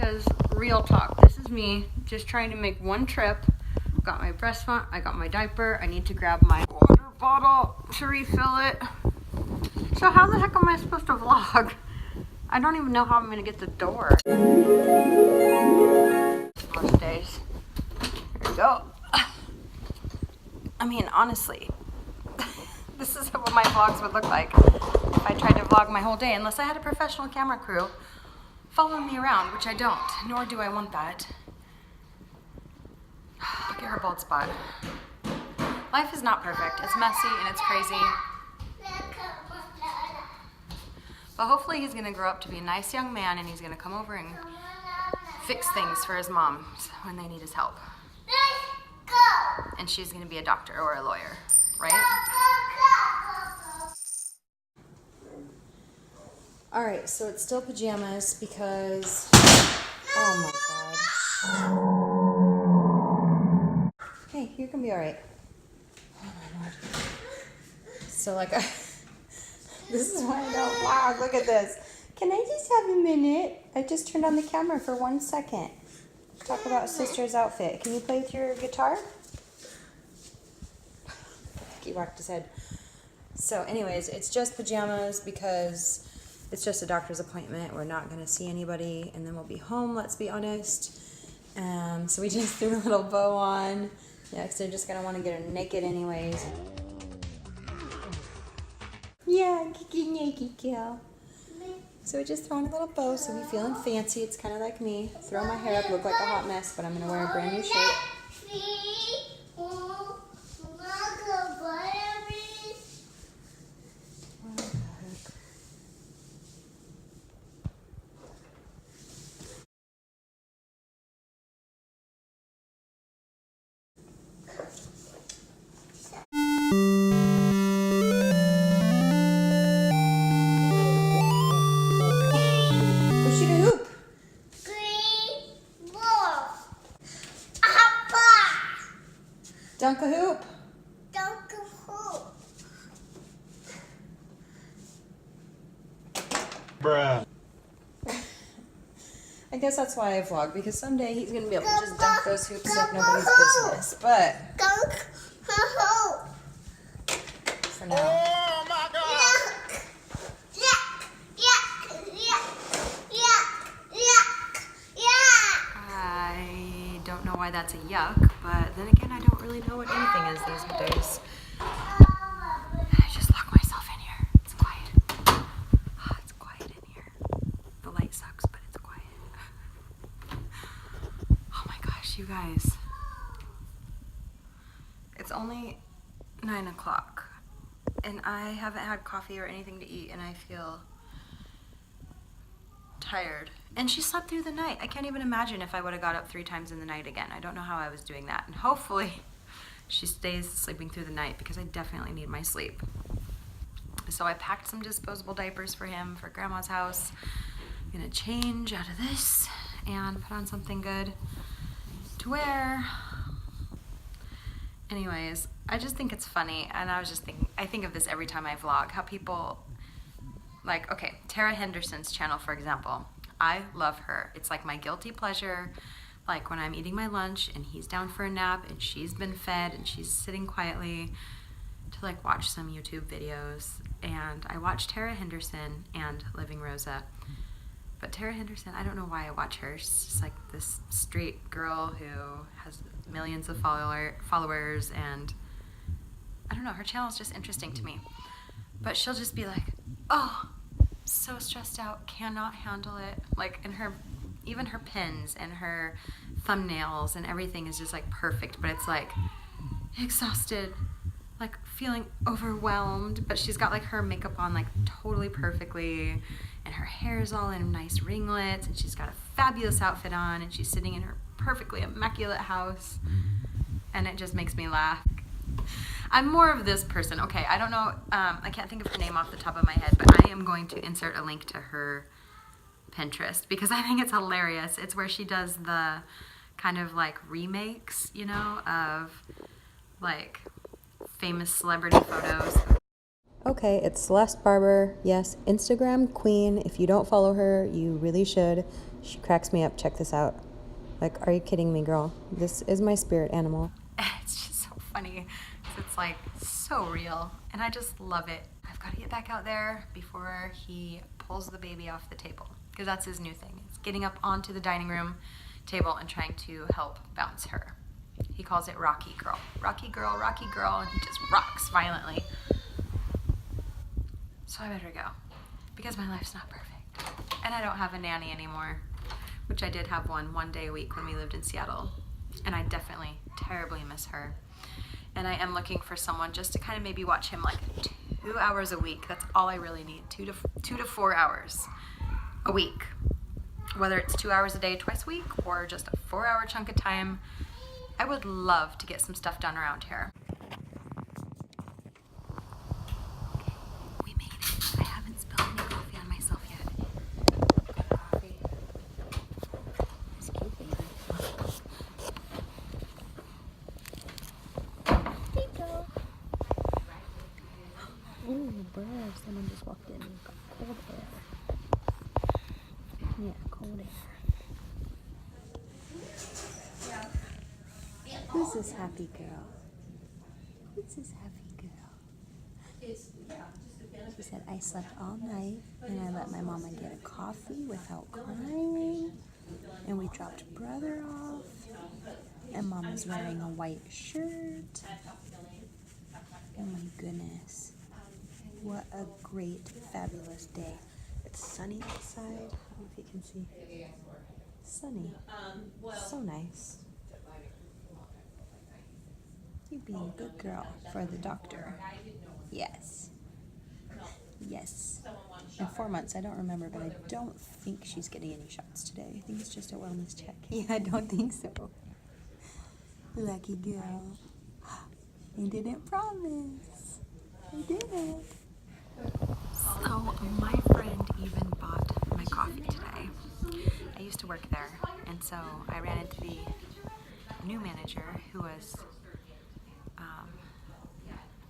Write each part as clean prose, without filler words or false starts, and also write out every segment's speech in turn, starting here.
because real talk, this is me just trying to make one trip. Got my breast pump, I got my diaper. I need to grab my water bottle to refill it. So how the heck am I supposed to vlog? I don't even know how I'm gonna get the door. Most days. Here we go. I mean, honestly, this is what my vlogs would look like if I tried to vlog my whole day, unless I had a professional camera crew following me around, which I don't, nor do I want that. Look at her bald spot. Life is not perfect. It's messy and it's crazy. But hopefully he's gonna grow up to be a nice young man and he's gonna come over and fix things for his mom when they need his help. And she's gonna be a doctor or a lawyer, right? All right, so it's still pajamas because, oh my God. Hey, you can be all right. Oh my Lord. So like, this is why I don't vlog. Look at this. Can I just have a minute? I just turned on the camera for 1 second. Talk about sister's outfit. Can you play with your guitar? He rocked his head. So anyways, it's just pajamas because it's just a doctor's appointment. We're not going to see anybody and then we'll be home, let's be honest. So we just threw a little bow on. Yeah, because they're just going to want to get her naked anyways. Yeah, kiki naked girl. So we just throw on a little bow so we feeling fancy. It's kind of like me. Throw my hair up, look like a hot mess, but I'm going to wear a brand new shirt. Dunk a hoop. Dunk a hoop. Bruh. I guess that's why I vlog, because someday he's going to be able to just dunk those hoops like nobody's business. But Dunk a hoop. for now. Oh my God. Yuck. Yuck. Yuck. Yuck. Yuck. Yuck. I don't know why that's a yuck, but then again, I don't really know what anything is these days. I just lock myself in here. It's quiet. Oh, it's quiet in here. The light sucks, but it's quiet. Oh my gosh, you guys. It's only 9 o'clock, and I haven't had coffee or anything to eat, and I feel tired. And she slept through the night. I can't even imagine if I would have got up 3 times in the night again. I don't know how I was doing that. And hopefully she stays sleeping through the night because I definitely need my sleep. So I packed some disposable diapers for him for Grandma's house. I'm gonna change out of this and put on something good to wear. Anyways, I just think it's funny, and I was just thinking, I think of this every time I vlog, how people, like, okay, Tara Henderson's channel, for example. I love her. It's like my guilty pleasure. Like when I'm eating my lunch and he's down for a nap and she's been fed and she's sitting quietly to like watch some YouTube videos. And I watch Tara Henderson and Living Rosa. But Tara Henderson, I don't know why I watch her. She's just like this street girl who has millions of followers, and I don't know, her channel is just interesting to me. But she'll just be like, oh, so stressed out, cannot handle it. Like, and her, even her pins and her thumbnails and everything is just like perfect, but it's like exhausted, like feeling overwhelmed. But she's got like her makeup on like totally perfectly, and her hair is all in nice ringlets, and she's got a fabulous outfit on, and she's sitting in her perfectly immaculate house, and it just makes me laugh. I'm more of this person. Okay, I don't know, I can't think of her name off the top of my head, but I am going to insert a link to her Pinterest because I think it's hilarious. It's where she does the kind of like remakes, you know, of like famous celebrity photos. Okay, it's Celeste Barber. Yes, Instagram queen. If you don't follow her, you really should. She cracks me up. Check this out. Like, are you kidding me, girl? This is my spirit animal. It's just so funny. 'Cause it's like so real. And I just love it. I've got to get back out there before he pulls the baby off the table. Because that's his new thing. It's getting up onto the dining room table and trying to help bounce her. He calls it Rocky Girl. Rocky Girl, Rocky Girl. And he just rocks violently. So I better go. Because my life's not perfect. And I don't have a nanny anymore. Which I did have one day a week when we lived in Seattle. And I definitely terribly miss her. And I am looking for someone just to kind of maybe watch him like 2 hours a week. That's all I really need. 2 to 4 hours a week. Whether it's 2 hours a day twice a week or just a 4-hour chunk of time. I would love to get some stuff done around here. We made it. I haven't spilled any coffee on myself yet. Coffee. It's cute, baby. Ooh, bro, someone just walked in and got cold air. Yeah, cold air. Who's this happy girl? Who's this happy girl? She said, I slept all night and I let my mama get a coffee without crying. And we dropped brother off. And mama's wearing a white shirt. Oh my goodness. What a great, fabulous day. It's sunny outside. I don't know if you can see. Sunny. So nice. You being a good girl for the doctor. Yes. Yes. In 4 months, I don't remember, but I don't think she's getting any shots today. I think it's just a wellness check. Yeah, I don't think so. Lucky girl. You didn't promise. You didn't. So my friend even bought my coffee today. I used to work there, and so I ran into the new manager who was,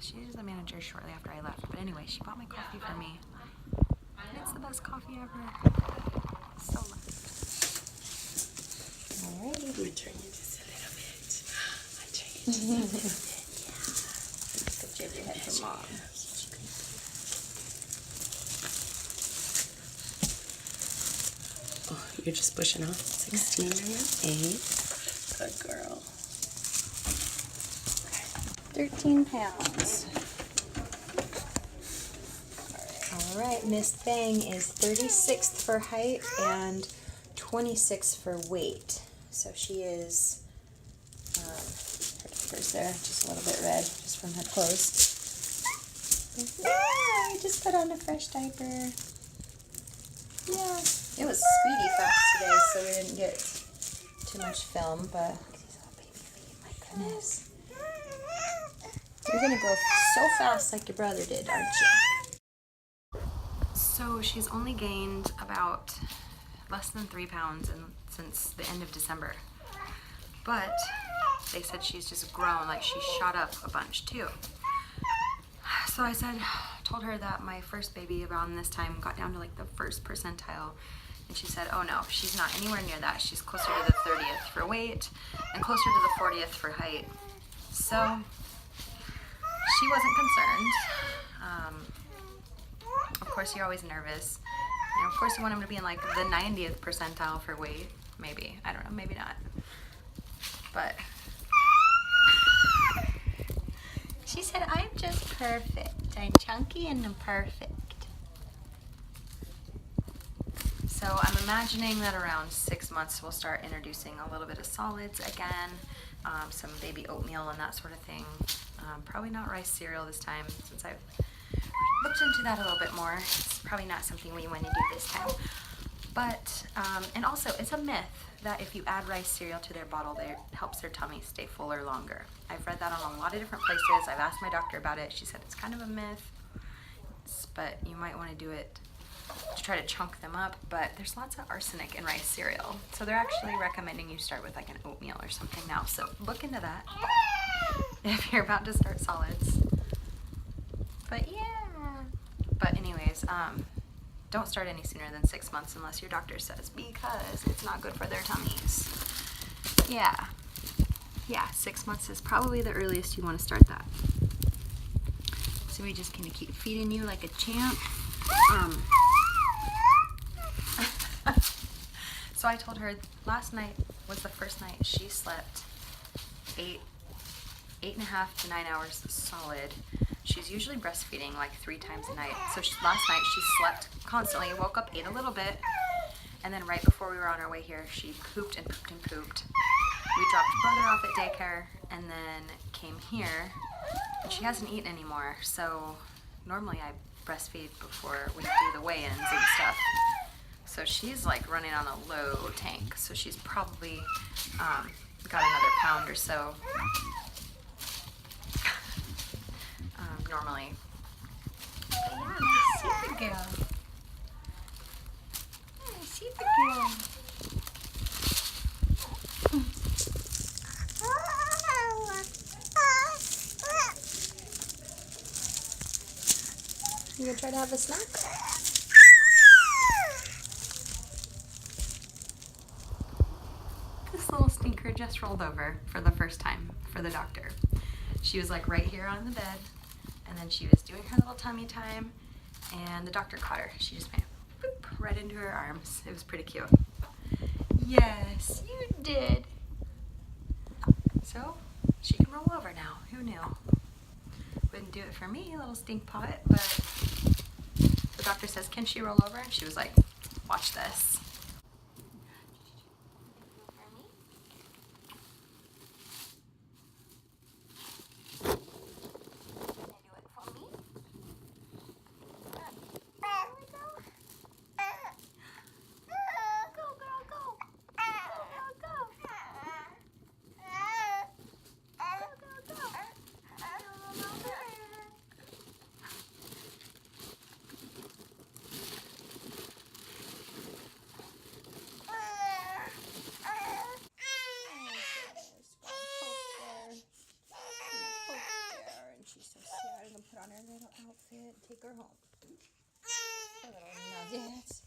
she was the manager shortly after I left. But anyway, she bought my coffee for me. And it's the best coffee ever. So lovely. Alrighty. I'm gonna turn you just a little bit. I'll turn you just a little bit. Put your head for mom. Oh, you're just pushing off. 16 and 8. Good girl. 13 pounds. All right, Miss Bang is 36th for height and 26th for weight. So she is, her diaper's there, just a little bit red, just from her clothes. Yeah, I just put on a fresh diaper. Yeah, it was speedy fast today, so we didn't get too much film, but look at these little baby feet, my goodness. You're gonna grow so fast like your brother did, aren't you? So she's only gained about less than 3 pounds since the end of December. But they said she's just grown, like she shot up a bunch too. So I told her that my first baby around this time got down to like the 1st percentile. And she said, oh no, she's not anywhere near that. She's closer to the 30th for weight and closer to the 40th for height. So she wasn't concerned. Of course, you're always nervous. And of course, you want him to be in like the 90th percentile for weight. Maybe. I don't know. Maybe not. But she said, I'm just perfect. I'm chunky and I'm perfect. So I'm imagining that around 6 months we'll start introducing a little bit of solids again, some baby oatmeal and that sort of thing. Probably not rice cereal this time, since I've looked into that a little bit more. It's probably not something we want to do this time. But, and also it's a myth that if you add rice cereal to their bottle, it helps their tummy stay fuller longer. I've read that on a lot of different places. I've asked my doctor about it. She said it's kind of a myth, but you might want to do it to try to chunk them up, but there's lots of arsenic in rice cereal. So they're actually recommending you start with like an oatmeal or something now. So look into that if you're about to start solids. But yeah. But anyways, don't start any sooner than 6 months unless your doctor says, because it's not good for their tummies. Yeah. Yeah, 6 months is probably the earliest you want to start that. So we just kind of keep feeding you like a champ. So I told her last night was the first night she slept 8.5 to 9 hours solid. She's usually breastfeeding like 3 times a night. So last night she slept constantly, woke up, ate a little bit, and then right before we were on our way here, she pooped and pooped and pooped. We dropped brother off at daycare and then came here, and she hasn't eaten anymore. So normally I breastfeed before we do the weigh-ins and stuff. So she's like running on a low tank. So she's probably got another pound or so. Normally. But yeah, my super girl. My super girl. You gonna try to have a snack? This little stinker just rolled over for the first time for the doctor. She was like right here on the bed, and then she was doing her little tummy time, and the doctor caught her. She just went boop, right into her arms. It was pretty cute. Yes, you did. So she can roll over now. Who knew? Wouldn't do it for me, little stink pot, but the doctor says, can she roll over? And she was like, watch this. Put on her little outfit and take her home. Her little nuggets.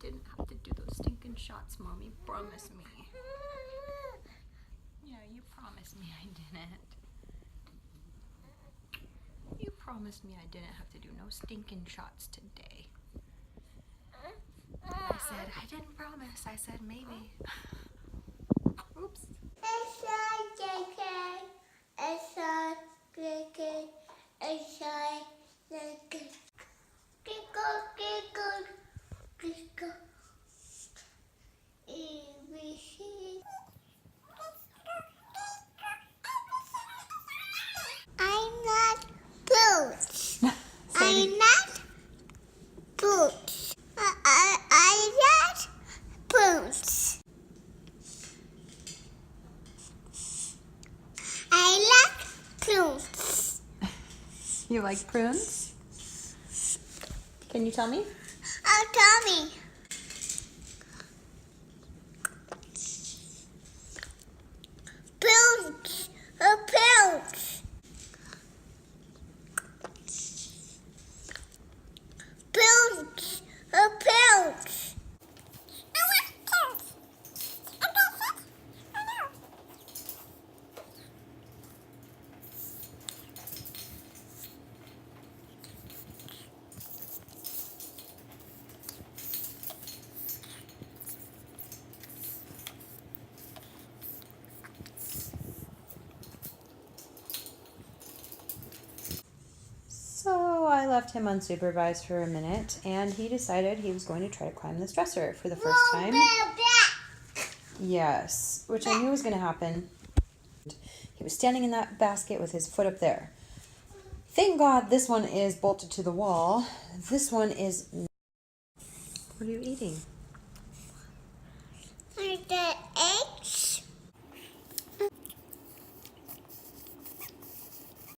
Didn't have to do those stinking shots, Mommy. Promise me. Yeah, you promised me I didn't. You promised me I didn't have to do no stinking shots today. I said, I didn't promise. I said maybe. Oops. I'm not boots. I'm not boots. I'm not boots. I like boots. You like prunes? Can you tell me? Oh, Tommy. Boots. Boots. Boots. Boots. So I left him unsupervised for a minute, and he decided he was going to try to climb this dresser for the first time. Yes, which I knew was going to happen. He was standing in that basket with his foot up there. Thank God this one is bolted to the wall. This one is... What are you eating?